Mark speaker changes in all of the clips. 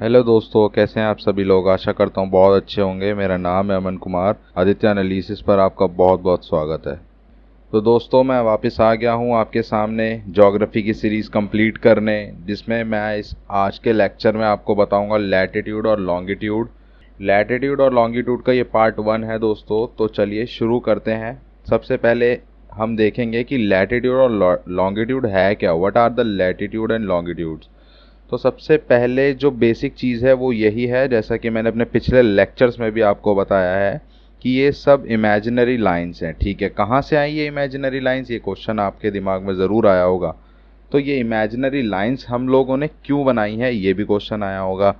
Speaker 1: Hello दोस्तों, कैसे हैं आप सभी लोग। आशा करता हूँ बहुत अच्छे होंगे। मेरा नाम है अमन कुमार। आदित्य एनालिसिस पर आपका बहुत बहुत स्वागत है। तो दोस्तों, मैं वापस आ गया हूँ आपके सामने ज्योग्राफी की सीरीज़ कंप्लीट करने, जिसमें मैं इस आज के लेक्चर में आपको बताऊंगा लैटिट्यूड और लॉन्गिट्यूड। लैटिट्यूड और लॉन्गिट्यूड का ये पार्ट 1 है दोस्तों। तो चलिए शुरू करते हैं। सबसे पहले हम देखेंगे कि लैटिट्यूड और लॉन्गिट्यूड है क्या। What are the latitude and longitudes. तो सबसे पहले जो बेसिक चीज़ है वो यही है, जैसा कि मैंने अपने पिछले लेक्चर्स में भी आपको बताया है, कि ये सब इमेजिनरी लाइंस हैं। ठीक है, कहाँ से आई ये इमेजिनरी लाइंस, ये क्वेश्चन आपके दिमाग में ज़रूर आया होगा। तो ये इमेजिनरी लाइंस हम लोगों ने क्यों बनाई हैं, ये भी क्वेश्चन आया होगा।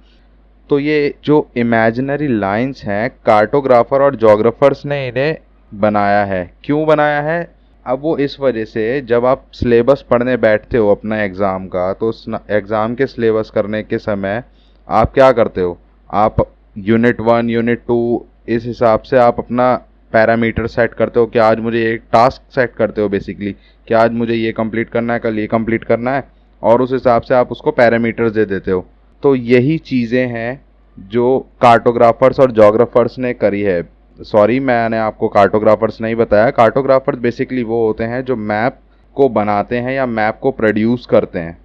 Speaker 1: तो ये जो इमेजिनरी लाइंस हैं, कार्टोग्राफर और जोग्राफर्स ने इन्हें बनाया है। क्यों बनाया है? अब वो इस वजह से, जब आप सिलेबस पढ़ने बैठते हो अपना एग्ज़ाम का, तो उस एग्ज़ाम के सिलेबस करने के समय आप क्या करते हो, आप यूनिट 1 यूनिट 2 इस हिसाब से आप अपना पैरामीटर सेट करते हो कि आज मुझे एक टास्क सेट करते हो बेसिकली, कि आज मुझे ये कंप्लीट करना है, कल ये कंप्लीट करना है, और उस हिसाब से आप उसको पैरामीटर्स दे देते हो। तो यही चीज़ें हैं जो कार्टोग्राफर्स और जोग्राफर्स ने करी है। सॉरी, मैंने आपको कार्टोग्राफर्स नहीं बताया। कार्टोग्राफर्स बेसिकली वो होते हैं जो मैप को बनाते हैं या मैप को प्रोड्यूस करते हैं,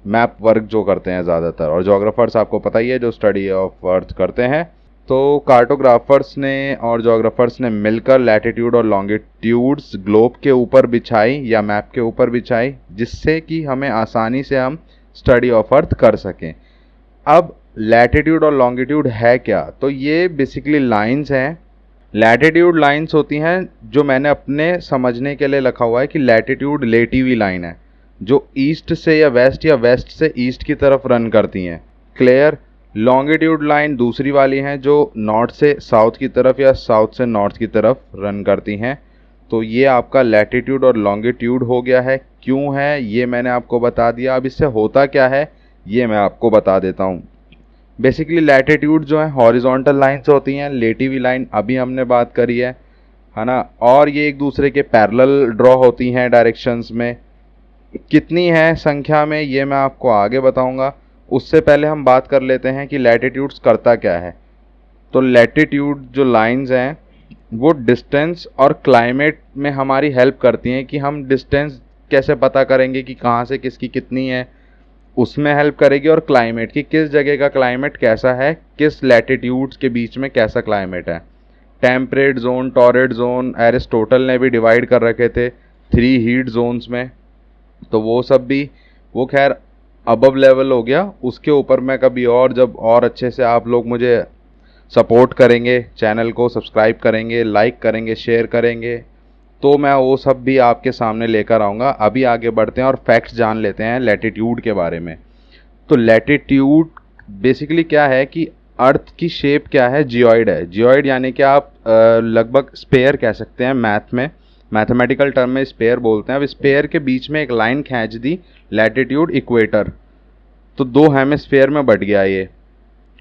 Speaker 1: मैप वर्क जो करते हैं ज़्यादातर। और जोग्राफर्स आपको पता ही है, जो स्टडी ऑफ अर्थ करते हैं। तो कार्टोग्राफर्स ने और जोग्राफर्स ने मिलकर लैटिट्यूड और लॉन्गिट्यूड्स ग्लोब के ऊपर बिछाई या मैप के ऊपर बिछाई, जिससे कि हमें आसानी से हम स्टडी ऑफ अर्थ कर सकें। अब लैटिट्यूड और लॉन्गिट्यूड है क्या? तो ये बेसिकली लाइंस हैं। लैटिट्यूड लाइंस होती हैं, जो मैंने अपने समझने के लिए लिखा हुआ है कि लैटिट्यूड लेटी हुई लाइन है, जो ईस्ट से या वेस्ट से ईस्ट की तरफ रन करती हैं। क्लियर? लॉन्गिट्यूड लाइन दूसरी वाली हैं, जो नॉर्थ से साउथ की तरफ या साउथ से नॉर्थ की तरफ रन करती हैं। तो ये आपका लैटिट्यूड और लॉन्गिट्यूड हो गया है। क्यों है ये मैंने आपको बता दिया। अब इससे होता क्या है ये मैं आपको बता देता हूँ। बेसिकली लैटिट्यूड जो है हॉरिजॉन्टल लाइंस होती हैं, लेटी हुई लाइन अभी हमने बात करी है ना। और ये एक दूसरे के पैरेलल ड्रॉ होती हैं डायरेक्शंस में। कितनी है संख्या में ये मैं आपको आगे बताऊंगा। उससे पहले हम बात कर लेते हैं कि लैटिट्यूड्स करता क्या है। तो लैटिट्यूड जो लाइंस हैं वो डिस्टेंस और क्लाइमेट में हमारी हेल्प करती हैं, कि हम डिस्टेंस कैसे पता करेंगे कि कहाँ से किसकी कितनी है, उसमें हेल्प करेगी। और क्लाइमेट, कि किस जगह का क्लाइमेट कैसा है, किस लैटिट्यूड्स के बीच में कैसा क्लाइमेट है। टेम्परेट जोन, टॉरेड जोन एरिस्टोटल ने भी डिवाइड कर रखे थे 3 हीट जोन्स में। तो वो सब भी, वो खैर अबव लेवल हो गया। उसके ऊपर मैं कभी और, जब और अच्छे से आप लोग मुझे सपोर्ट करेंगे, चैनल को सब्सक्राइब करेंगे, लाइक करेंगे, शेयर करेंगे, तो मैं वो सब भी आपके सामने लेकर आऊँगा। अभी आगे बढ़ते हैं और फैक्ट्स जान लेते हैं लैटिट्यूड के बारे में। तो लैटिट्यूड बेसिकली क्या है कि अर्थ की शेप क्या है, जियोइड है। जियोइड यानी कि आप लगभग स्पेयर कह सकते हैं, मैथ में, मैथमेटिकल टर्म में स्पेयर बोलते हैं। अब स्पेयर के बीच में एक लाइन खींच दी, लैटिट्यूड इक्वेटर, तो 2 हेमिस्फेयर में बट गया ये।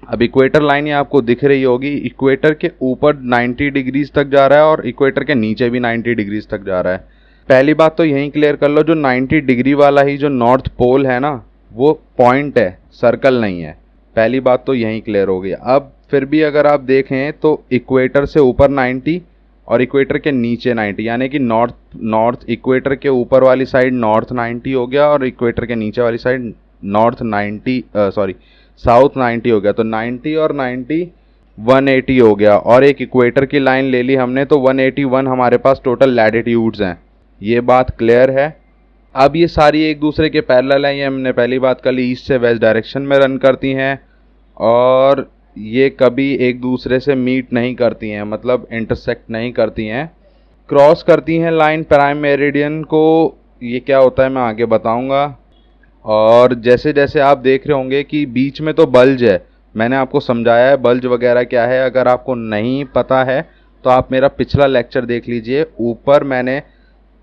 Speaker 1: अब इक्वेटर लाइन ये आपको दिख रही होगी, इक्वेटर के ऊपर 90 डिग्रीज तक जा रहा है और इक्वेटर के नीचे भी 90 डिग्रीज तक जा रहा है। पहली बात तो यहीं क्लियर कर लो, जो 90 डिग्री वाला ही जो नॉर्थ पोल है ना, वो पॉइंट है, सर्कल नहीं है। पहली बात तो यहीं क्लियर हो गई। अब फिर भी अगर आप देखें तो इक्वेटर से ऊपर 90 और इक्वेटर के नीचे 90, यानी कि नॉर्थ इक्वेटर के ऊपर वाली साइड नॉर्थ 90 हो गया और इक्वेटर के नीचे वाली साइड साउथ 90 हो गया। तो 90 और 90 180 हो गया। और एक इक्वेटर की लाइन ले ली हमने, तो 181 हमारे पास टोटल लैटिट्यूड्स हैं। ये बात क्लियर है। अब ये सारी एक दूसरे के पैरेलल हैं, ये हमने पहली बात कर ली, ईस्ट से वेस्ट डायरेक्शन में रन करती हैं और ये कभी एक दूसरे से मीट नहीं करती हैं, मतलब इंटरसेक्ट नहीं करती हैं, क्रॉस करती हैं लाइन प्राइम मेरिडियन को। ये क्या होता है मैं आगे बताऊंगा। और जैसे जैसे आप देख रहे होंगे कि बीच में तो बल्ज है, मैंने आपको समझाया है बल्ज वगैरह क्या है। अगर आपको नहीं पता है तो आप मेरा पिछला लेक्चर देख लीजिए, ऊपर मैंने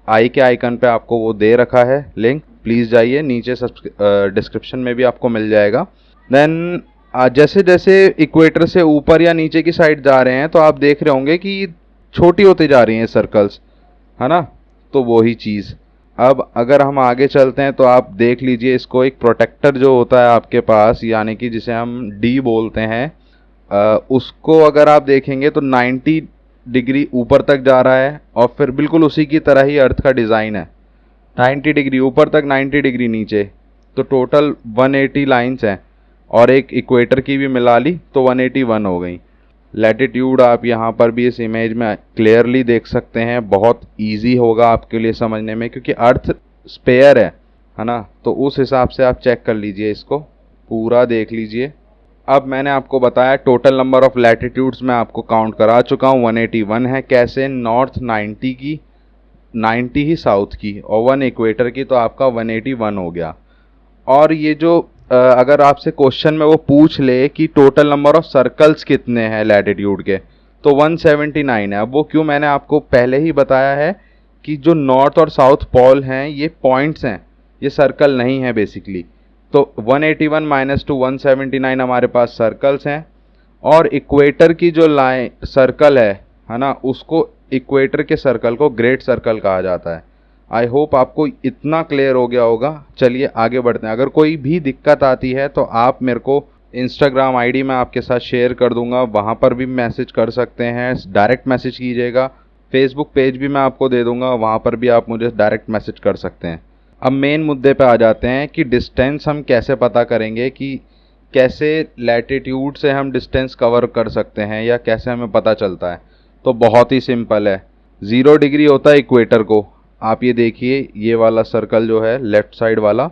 Speaker 1: आई के आइकन पे आपको वो दे रखा है लिंक, प्लीज़ जाइए, नीचे डिस्क्रिप्शन में भी आपको मिल जाएगा। देन जैसे जैसे इक्वेटर से ऊपर या नीचे की साइड जा रहे हैं तो आप देख रहे होंगे कि छोटी होती जा रही हैं सर्कल्स, है ना। तो वही चीज़। अब अगर हम आगे चलते हैं तो आप देख लीजिए इसको, एक प्रोटेक्टर जो होता है आपके पास, यानी कि जिसे हम डी बोलते हैं, उसको अगर आप देखेंगे तो 90 डिग्री ऊपर तक जा रहा है और फिर बिल्कुल उसी की तरह ही अर्थ का डिज़ाइन है, 90 डिग्री ऊपर तक 90 डिग्री नीचे, तो टोटल 180 लाइंस हैं और एक इक्वेटर की भी मिला ली तो 181 हो गई। लैटिट्यूड आप यहाँ पर भी इस इमेज में क्लियरली देख सकते हैं, बहुत इजी होगा आपके लिए समझने में क्योंकि अर्थ स्पेयर है ना, तो उस हिसाब से आप चेक कर लीजिए, इसको पूरा देख लीजिए। अब मैंने आपको बताया टोटल नंबर ऑफ लैटिट्यूड्स मैं आपको काउंट करा चुका हूँ, 181 है। कैसे? नॉर्थ 90 की, 90 ही साउथ की और 1 इक्वेटर की, तो आपका 181 हो गया। और ये जो अगर आपसे क्वेश्चन में वो पूछ ले कि टोटल नंबर ऑफ सर्कल्स कितने हैं लैटिट्यूड के, तो 179 है। अब वो क्यों, मैंने आपको पहले ही बताया है कि जो नॉर्थ और साउथ पोल हैं ये पॉइंट्स हैं, ये सर्कल नहीं है बेसिकली। तो 181 माइनस टू 179 हमारे पास सर्कल्स हैं। और इक्वेटर की जो लाइन सर्कल है ना, उसको इक्वेटर के सर्कल को ग्रेट सर्कल कहा जाता है। आई होप आपको इतना क्लियर हो गया होगा। चलिए आगे बढ़ते हैं। अगर कोई भी दिक्कत आती है तो आप मेरे को इंस्टाग्राम आईडी मैं आपके साथ शेयर कर दूंगा, वहाँ पर भी मैसेज कर सकते हैं, डायरेक्ट मैसेज कीजिएगा। फेसबुक पेज भी मैं आपको दे दूंगा, वहाँ पर भी आप मुझे डायरेक्ट मैसेज कर सकते हैं। अब मेन मुद्दे पे आ जाते हैं कि डिस्टेंस हम कैसे पता करेंगे, कि कैसे लैटिट्यूड से हम डिस्टेंस कवर कर सकते हैं या कैसे हमें पता चलता है। तो बहुत ही सिंपल है। 0 डिग्री होता है इक्वेटर को, आप ये देखिए ये वाला सर्कल जो है लेफ्ट साइड वाला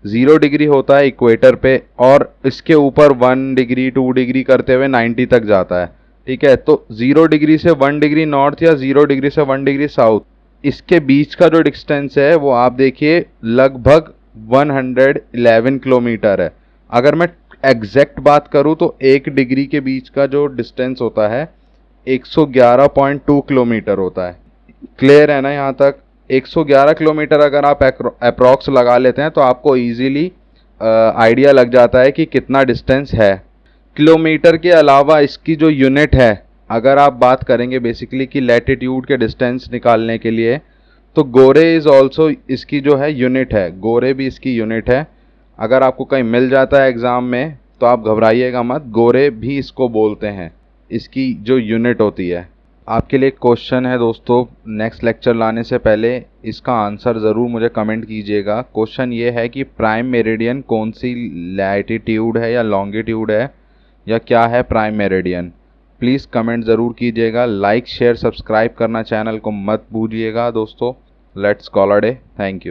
Speaker 1: 0 डिग्री होता है इक्वेटर पे, और इसके ऊपर 1 डिग्री 2 डिग्री करते हुए 90 तक जाता है। ठीक है, तो 0 डिग्री से 1 डिग्री नॉर्थ या 0 डिग्री से 1 डिग्री साउथ, इसके बीच का जो डिस्टेंस है वो आप देखिए लगभग 111 किलोमीटर है। अगर मैं एग्जैक्ट बात करूं तो 1 डिग्री के बीच का जो डिस्टेंस होता है 111.2 किलोमीटर होता है। क्लियर है ना यहाँ तक? 111 किलोमीटर अगर आप अप्रॉक्स लगा लेते हैं तो आपको इजीली आइडिया लग जाता है कि कितना डिस्टेंस है। किलोमीटर के अलावा इसकी जो यूनिट है, अगर आप बात करेंगे बेसिकली कि लैटिट्यूड के डिस्टेंस निकालने के लिए, तो गोरे इज़ ऑल्सो इसकी जो है यूनिट है, गोरे भी इसकी यूनिट है। अगर आपको कहीं मिल जाता है एग्ज़ाम में तो आप घबराइएगा मत, गोरे भी इसको बोलते हैं, इसकी जो यूनिट होती है। आपके लिए क्वेश्चन है दोस्तों, नेक्स्ट लेक्चर लाने से पहले इसका आंसर ज़रूर मुझे कमेंट कीजिएगा। क्वेश्चन ये है कि प्राइम मेरिडियन कौन सी लैटिट्यूड है या लॉन्गिट्यूड है या क्या है प्राइम मेरिडियन? प्लीज़ कमेंट ज़रूर कीजिएगा। लाइक शेयर सब्सक्राइब करना चैनल को मत भूलिएगा दोस्तों। Let's call a day. Thank you.